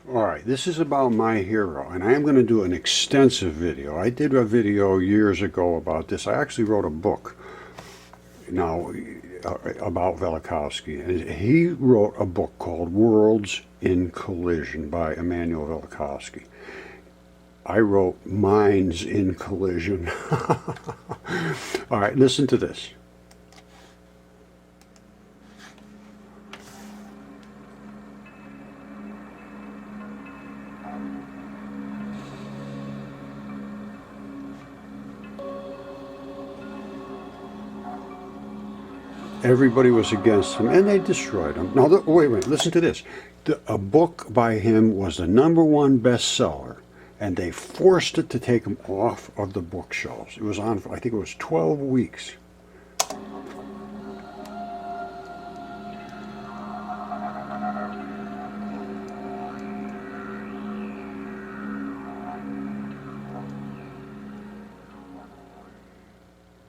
Alright, this is about my hero, and I am going to do an extensive video. I did a video years ago about this. I actually wrote a book now about Velikovsky. And he wrote a book called Worlds in Collision by Emanuel Velikovsky. I wrote Minds in Collision. Alright, listen to this. Everybody was against him, and they destroyed him. Now, wait, listen to this. A book by him was the #1 bestseller, and they forced it to take him off of the bookshelves. It was on, I think it was 12 weeks.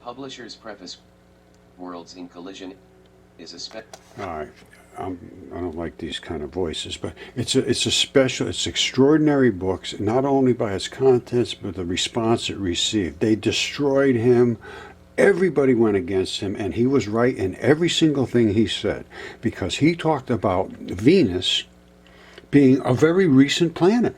Publisher's preface. Worlds in Collision is a All right, I don't like these kind of voices, but it's extraordinary books, not only by its contents, but the response it received. They destroyed him. Everybody went against him, and he was right in every single thing he said, because he talked about Venus being a very recent planet.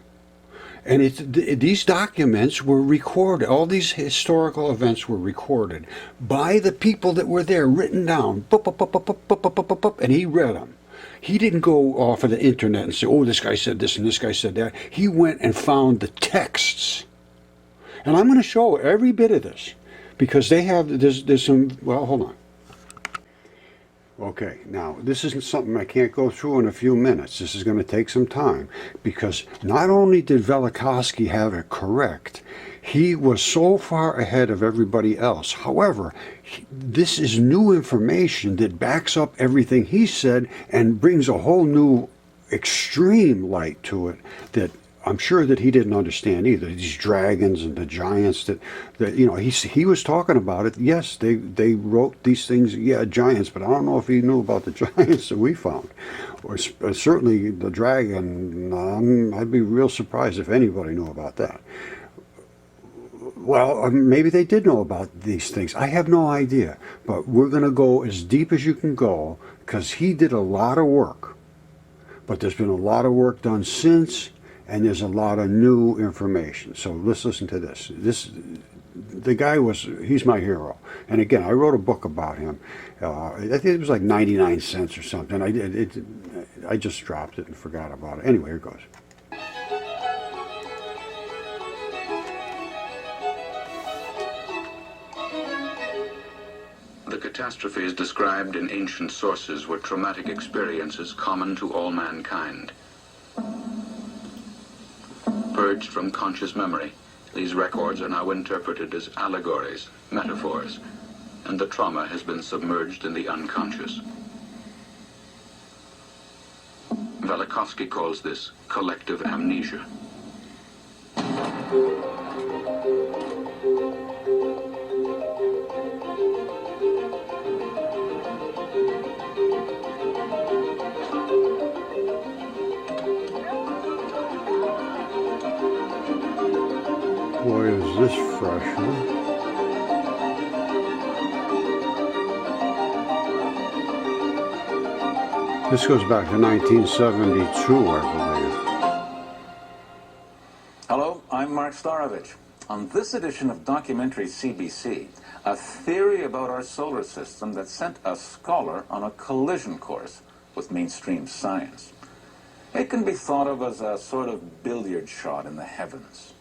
And these documents were recorded, all these historical events were recorded by the people that were there, written down, and he read them. He didn't go off of the internet and say, oh, this guy said this and this guy said that. He went and found the texts. And I'm going to show every bit of this, because they have, there's some, well, hold on. Okay, now this isn't something I can't go through in a few minutes. This is going to take some time, because not only did Velikovsky have it correct, he was so far ahead of everybody else. However, this is new information that backs up everything he said and brings a whole new extreme light to it that I'm sure that he didn't understand either. These dragons and the giants that you know, he was talking about it. Yes, they wrote these things, yeah, giants, but I don't know if he knew about the giants that we found. Or certainly the dragon, I'd be real surprised if anybody knew about that. Well, maybe they did know about these things. I have no idea. But we're going to go as deep as you can go, because he did a lot of work. But there's been a lot of work done since, and there's a lot of new information. So let's listen to this. The guy he's my hero. And again, I wrote a book about him. I think it was like 99 cents or something. I just dropped it and forgot about it. Anyway, here goes. The catastrophes described in ancient sources were traumatic experiences common to all mankind. Purged from conscious memory, these records are now interpreted as allegories, metaphors, and the trauma has been submerged in the unconscious. Velikovsky calls this collective amnesia. Boy, is this fresh, huh? This goes back to 1972, I believe. Hello, I'm Mark Starovich. On this edition of Documentary CBC, a theory about our solar system that sent a scholar on a collision course with mainstream science. It can be thought of as a sort of billiard shot in the heavens.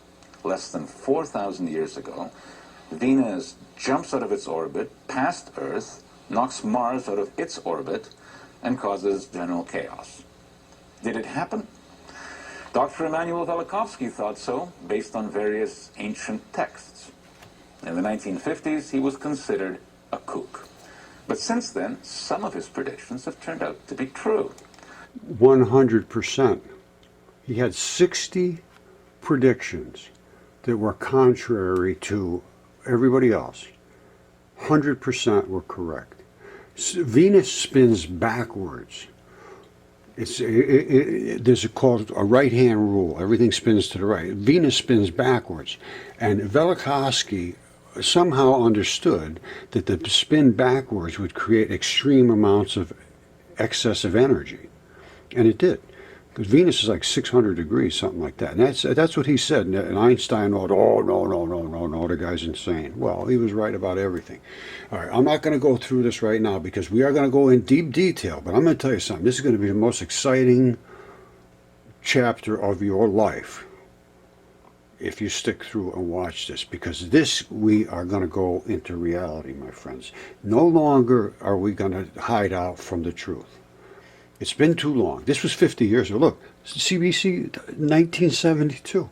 Less than 4,000 years ago, Venus jumps out of its orbit, past Earth, knocks Mars out of its orbit, and causes general chaos. Did it happen? Dr. Emanuel Velikovsky thought so, based on various ancient texts. In the 1950s, he was considered a kook. But since then, some of his predictions have turned out to be true. 100%. He had 60 predictions that were contrary to everybody else. 100% were correct. Venus spins backwards There's called a right-hand rule. Everything spins to the right. Venus spins backwards. And Velikovsky somehow understood that the spin backwards would create extreme amounts of excessive energy. And it did. Because Venus is like 600 degrees, something like that. And that's what he said. And Einstein thought, oh, no, the guy's insane. Well, he was right about everything. All right, I'm not going to go through this right now because we are going to go in deep detail. But I'm going to tell you something. This is going to be the most exciting chapter of your life if you stick through and watch this. Because this, we are going to go into reality, my friends. No longer are we going to hide out from the truth. It's been too long. This was 50 years ago. Look, CBC 1972.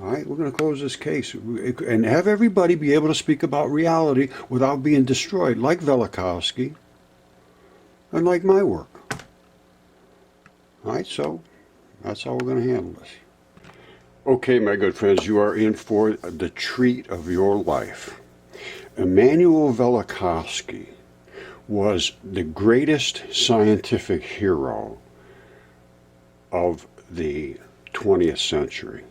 All right, we're going to close this case and have everybody be able to speak about reality without being destroyed, like Velikovsky and like my work. All right, so that's how we're going to handle this. Okay, my good friends, you are in for the treat of your life. Emanuel Velikovsky was the greatest scientific hero of the 20th century.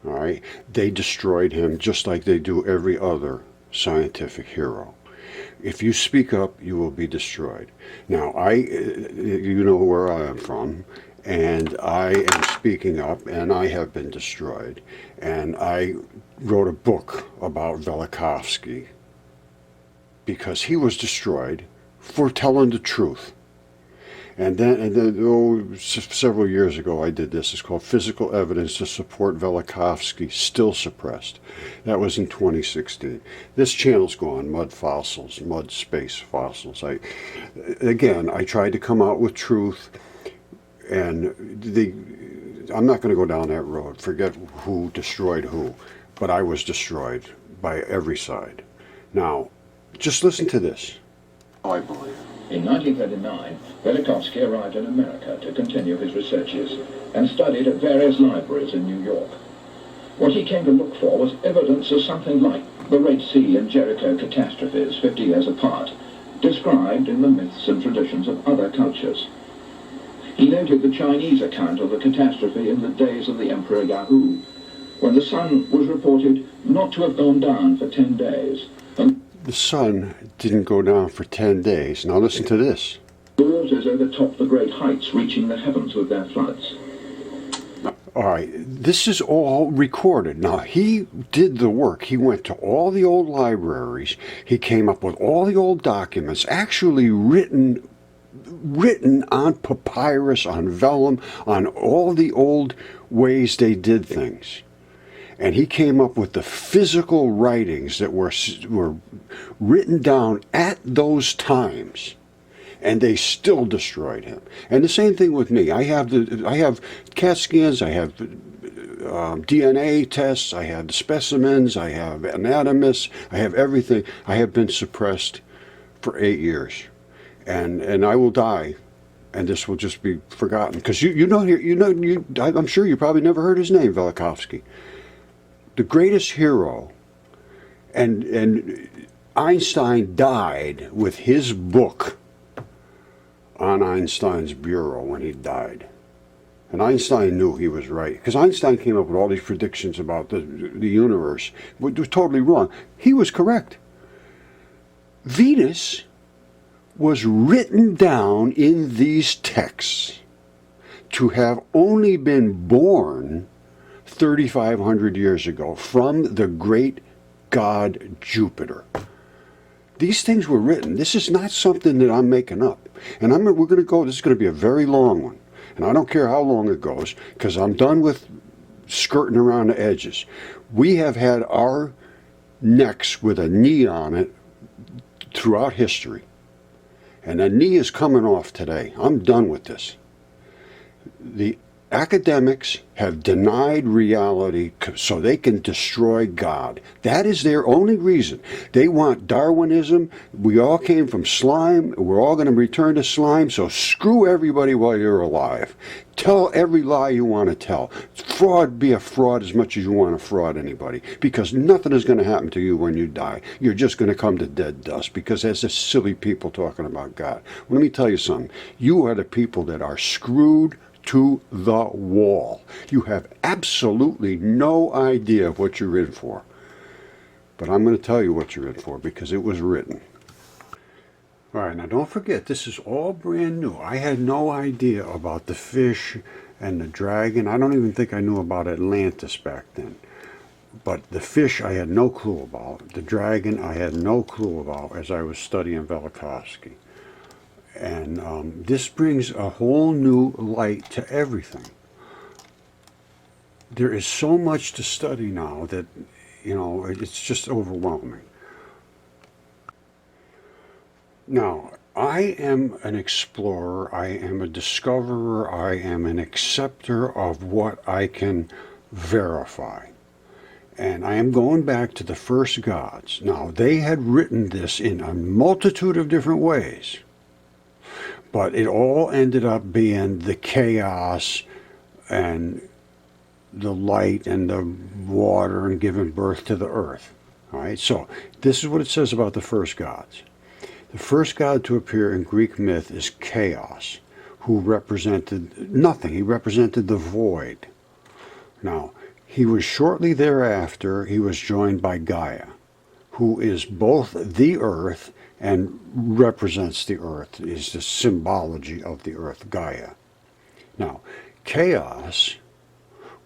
All right? They destroyed him just like they do every other scientific hero. If you speak up, you will be destroyed. Now, you know where I am from, and I am speaking up, and I have been destroyed. And I wrote a book about Velikovsky, because he was destroyed for telling the truth. And then several years ago I did this. It's called Physical Evidence to Support Velikovsky, Still Suppressed. That was in 2016. This channel's gone, Mudfossils, Mud Space Fossils. I tried to come out with truth, and I'm not going to go down that road. Forget who destroyed who, but I was destroyed by every side. Now, just listen to this. I believe. In 1939, Velikovsky arrived in America to continue his researches and studied at various libraries in New York. What he came to look for was evidence of something like the Red Sea and Jericho catastrophes 50 years apart, described in the myths and traditions of other cultures. He noted the Chinese account of the catastrophe in the days of the Emperor Yahoo, when the sun was reported not to have gone down for 10 days. The sun didn't go down for 10 days. Now listen to this. The waters overtopped the great heights, reaching the heavens with their floods. All right, this is all recorded. Now, he did the work. He went to all the old libraries. He came up with all the old documents, actually written on papyrus, on vellum, on all the old ways they did things. And he came up with the physical writings that were written down at those times, and they still destroyed him. And the same thing with me. I have CAT scans, I have DNA tests, I have the specimens, I have anatomists, I have everything. I have been suppressed for 8 years, and I will die, and this will just be forgotten because I'm sure you probably never heard his name, Velikovsky. The greatest hero, and Einstein died with his book on Einstein's bureau when he died. And Einstein knew he was right, because Einstein came up with all these predictions about the universe, which was totally wrong. He was correct. Venus was written down in these texts to have only been born 3,500 years ago from the great god Jupiter. These things were written. This is not something that I'm making up. And we're going to go, this is going to be a very long one. And I don't care how long it goes, because I'm done with skirting around the edges. We have had our necks with a knee on it throughout history. And the knee is coming off today. I'm done with this. The academics have denied reality so they can destroy God. That is their only reason. They want Darwinism. We all came from slime. We're all going to return to slime, so screw everybody while you're alive. Tell every lie you want to tell. Fraud, be a fraud as much as you want to fraud anybody, because nothing is going to happen to you when you die. You're just going to come to dead dust, because there's this silly people talking about God. Well, let me tell you something. You are the people that are screwed to the wall. You have absolutely no idea what you're in for. But I'm going to tell you what you're in for, because it was written. All right, now don't forget, this is all brand new. I had no idea about the fish and the dragon. I don't even think I knew about Atlantis back then. But the fish I had no clue about. The dragon I had no clue about as I was studying Velikovsky. And this brings a whole new light to everything. There is so much to study now that, it's just overwhelming. Now, I am an explorer, I am a discoverer, I am an acceptor of what I can verify. And I am going back to the first gods. Now, they had written this in a multitude of different ways. But it all ended up being the chaos and the light and the water and giving birth to the earth. All right, so this is what it says about the first gods. The first god to appear in Greek myth is Chaos, who represented nothing. He represented the void. Now, he was shortly thereafter, he was joined by Gaia, who is both the earth and represents the earth, is the symbology of the earth, Gaia. Now, Chaos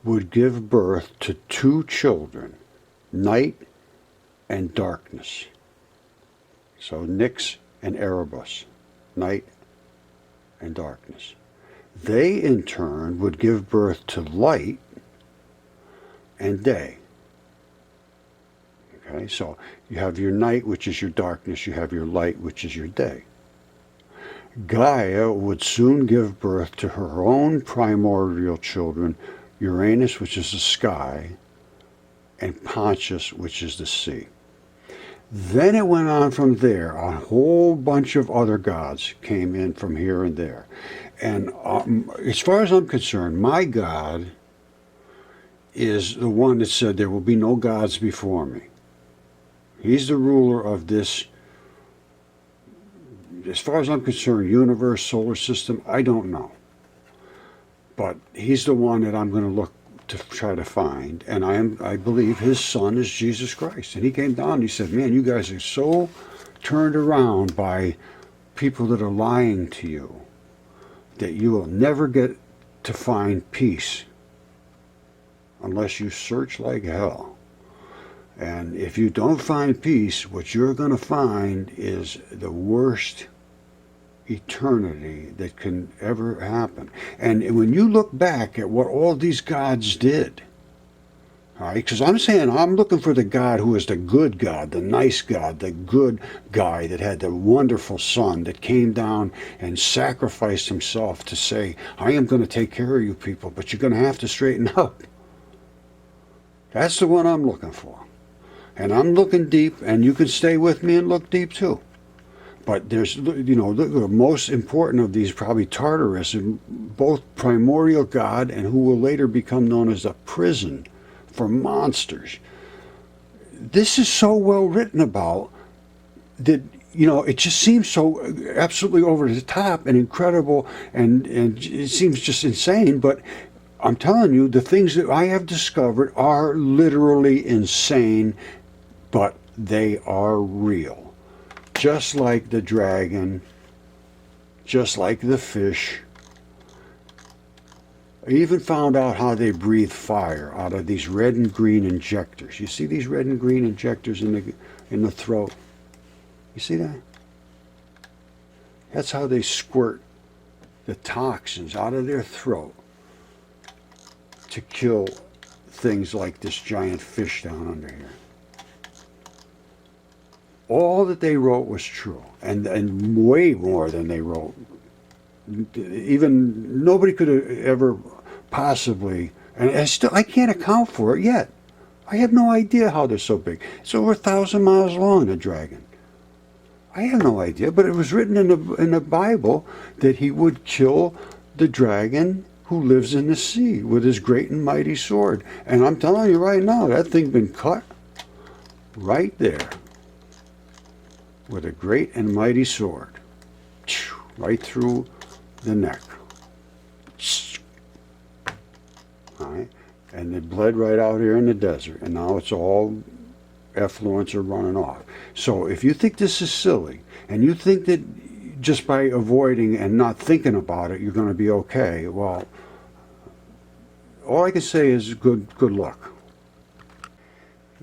would give birth to two children, night and darkness. So Nyx and Erebus, night and darkness. They, in turn, would give birth to light and day. Okay, so you have your night, which is your darkness. You have your light, which is your day. Gaia would soon give birth to her own primordial children, Uranus, which is the sky, and Pontius, which is the sea. Then it went on from there. A whole bunch of other gods came in from here and there. And as far as I'm concerned, my God is the one that said there will be no gods before me. He's the ruler of this, as far as I'm concerned, universe, solar system, I don't know. But he's the one that I'm going to look to try to find. And I believe his son is Jesus Christ. And he came down and he said, man, you guys are so turned around by people that are lying to you that you will never get to find peace unless you search like hell. And if you don't find peace, what you're going to find is the worst eternity that can ever happen. And when you look back at what all these gods did, all right, because I'm saying I'm looking for the God who is the good God, the nice God, the good guy that had the wonderful son that came down and sacrificed himself to say, I am going to take care of you people, but you're going to have to straighten up. That's the one I'm looking for. And I'm looking deep, and you can stay with me and look deep too. But there's, the most important of these, probably Tartarus, both primordial god and who will later become known as a prison for monsters. This is so well written about that, it just seems so absolutely over the top and incredible, and it seems just insane, but I'm telling you, the things that I have discovered are literally insane, but they are real. Just like the dragon, just like the fish. I even found out how they breathe fire out of these red and green injectors. You see these red and green injectors in the throat? You see that? That's how they squirt the toxins out of their throat to kill things like this giant fish down under here. All that they wrote was true, and way more than they wrote. Even nobody could have ever possibly, and I can't account for it yet. I have no idea how they're so big. It's over 1,000 miles long, the dragon. I have no idea, but it was written in the Bible that he would kill the dragon who lives in the sea with his great and mighty sword. And I'm telling you right now, that thing's been cut right there with a great and mighty sword, right through the neck. All right? And it bled right out here in the desert, and now it's all effluents are running off. So if you think this is silly, and you think that just by avoiding and not thinking about it, you're going to be okay, well, all I can say is good luck.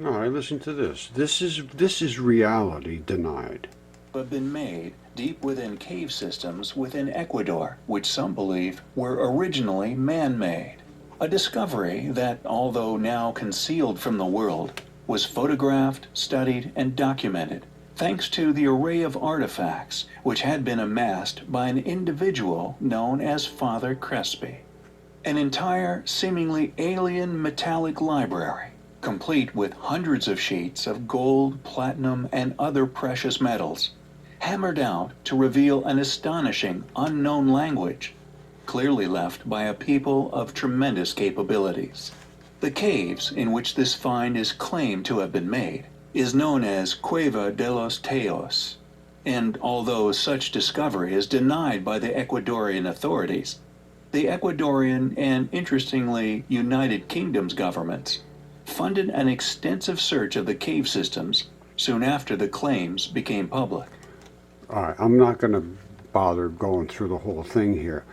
All right, listen to this. This is reality denied. Have been made deep within cave systems within Ecuador, which some believe were originally man-made. A discovery that, although now concealed from the world, was photographed, studied, and documented, thanks to the array of artifacts which had been amassed by an individual known as Father Crespi. An entire, seemingly alien metallic library, complete with hundreds of sheets of gold, platinum, and other precious metals, hammered out to reveal an astonishing, unknown language, clearly left by a people of tremendous capabilities. The caves in which this find is claimed to have been made is known as Cueva de los Teos, and although such discovery is denied by the Ecuadorian authorities, the Ecuadorian and, interestingly, United Kingdom's governments funded an extensive search of the cave systems soon after the claims became public. All right, I'm not going to bother going through the whole thing here.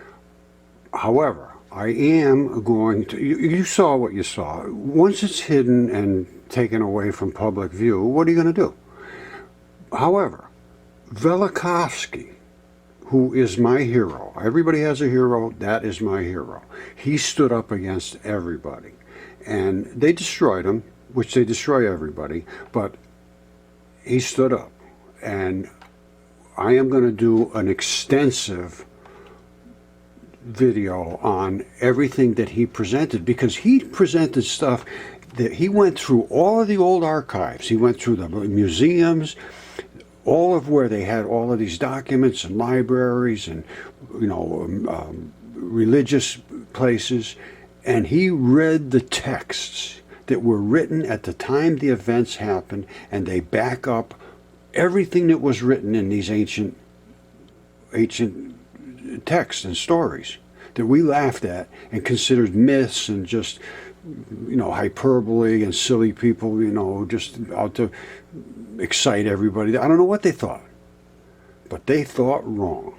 However, I am going to, you saw what you saw. Once it's hidden and taken away from public view, what are you going to do? However, Velikovsky, who is my hero, everybody has a hero, that is my hero. He stood up against everybody. And they destroyed him, which they destroy everybody, but he stood up. And I am going to do an extensive video on everything that he presented, because he presented stuff that he went through all of the old archives. He went through the museums, all of where they had all of these documents and libraries and, religious places, and he read the texts that were written at the time the events happened, and they back up everything that was written in these ancient texts and stories that we laughed at and considered myths and just, hyperbole and silly people, just out to excite everybody. I don't know what they thought, but they thought wrong.